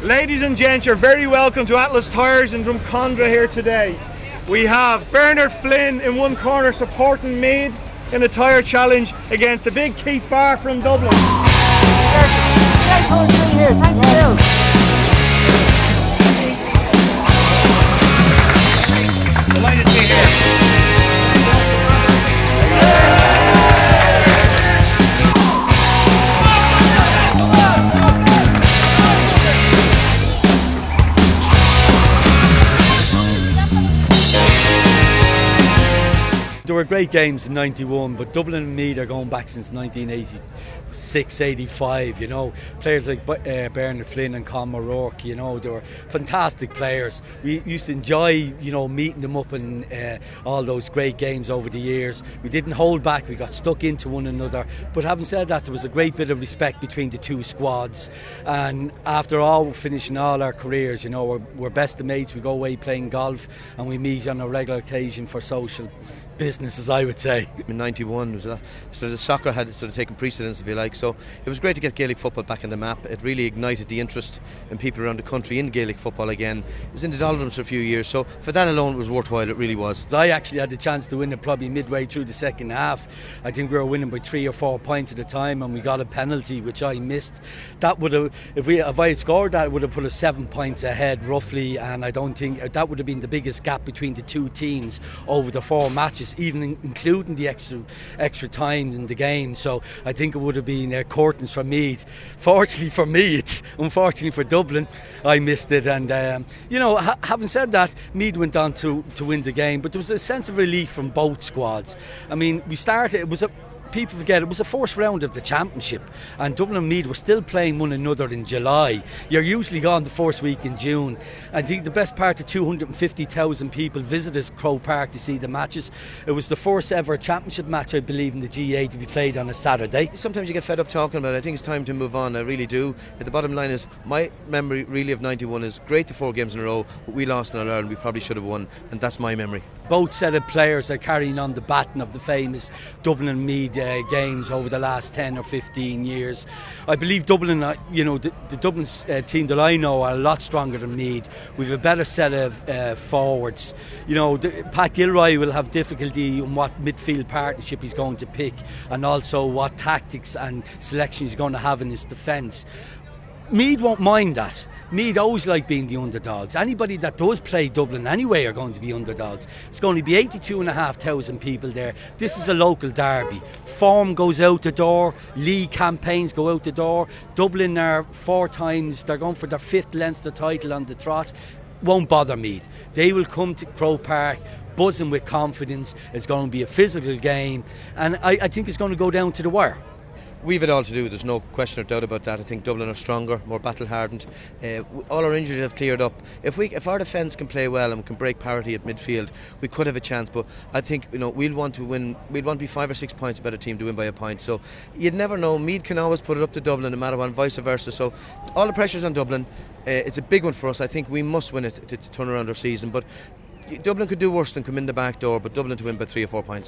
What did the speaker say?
Ladies and gents, you're very welcome to Atlas Tyres in Drumcondra here today. We have Bernard Flynn in one corner supporting Meath in a tyre challenge against the big Keith Barr from Dublin. Delighted to be here. There were great games in '91, but Dublin and Meath are going back since 1986, 85. You know, players like Bernard Flynn and Con O'Rourke. You know, they were fantastic players. We used to enjoy, you know, meeting them up in all those great games over the years. We didn't hold back. We got stuck into one another. But having said that, there was a great bit of respect between the two squads. And after all, finishing all our careers, you know, we're best of mates. We go away playing golf, and we meet on a regular occasion for social business, as I would say. In '91, was so the soccer had sort of taken precedence, if you like, so it was great to get Gaelic football back on the map. It really ignited the interest in people around the country in Gaelic football again. It was in the doldrums for a few years, so for that alone it was worthwhile. It really was. I actually had the chance to win it probably midway through the second half. I think we were winning by 3 or 4 points at a time, and we got a penalty which I missed. That would have, if I had scored that, it would have put us 7 points ahead roughly, and I don't think that would have been the biggest gap between the two teams over the 4 matches, even including the extra time in the game. So I think it would have been curtains for Meath. Fortunately for Meath, unfortunately for Dublin, I missed it. And you know, having said that, Meath went on to win the game, but there was a sense of relief from both squads. I mean, we started, people forget it was the first round of the championship, and Dublin and Meath were still playing one another in July. You're usually gone the first week in June. I think the best part of 250,000 people visited Croke Park to see the matches. It was the first ever championship match, I believe, in the GA to be played on a Saturday. Sometimes you get fed up talking about it. I think it's time to move on. I really do. The bottom line is, my memory really of '91 is great, the 4 games in a row, but we lost in Ireland. We probably should have won, and that's my memory. Both set of players are carrying on the baton of the famous Dublin and Meath games over the last 10 or 15 years. I believe Dublin, you know, the Dublin team that I know are a lot stronger than Meath. We've a better set of forwards. You know, Pat Gilroy will have difficulty on what midfield partnership he's going to pick, and also what tactics and selection he's going to have in his defence. Meath won't mind that. Meath always like being the underdogs. Anybody that does play Dublin anyway are going to be underdogs. It's going to be 82,500 people there. This is a local derby. Form goes out the door. League campaigns go out the door. Dublin are 4 times, they're going for their 5th Leinster title on the trot. Won't bother Meath. They will come to Croke Park buzzing with confidence. It's going to be a physical game, and I think it's going to go down to the wire. We've it all to do, there's no question or doubt about that. I think Dublin are stronger, more battle hardened. All our injuries have cleared up. If our defence can play well and can break parity at midfield, we could have a chance. But I think, you know, we'll want to win. We'll want to be 5 or 6 points a better team to win by a point. So you'd never know. Meath can always put it up to Dublin, no matter what, and vice versa. So all the pressure's on Dublin. It's a big one for us. I think we must win it to turn around our season. But Dublin could do worse than come in the back door. But Dublin to win by 3 or 4 points.